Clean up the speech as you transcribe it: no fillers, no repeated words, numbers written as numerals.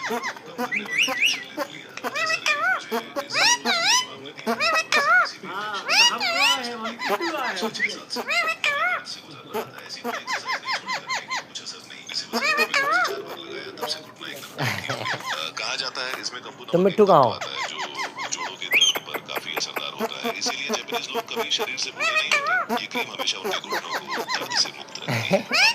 कहा जाता है इसमें कंपनों तुम का एक मिट्ठू कहाँ तत्व हो? आता है जो जोड़ों के दर्द पर काफी असरदार होता है। इसीलिए जापानीज लोग कभी शरीर से बूढ़े नहीं होते। ये क्रीम हमेशा उनके घुटनों को दर्द से मुक्त रखती है।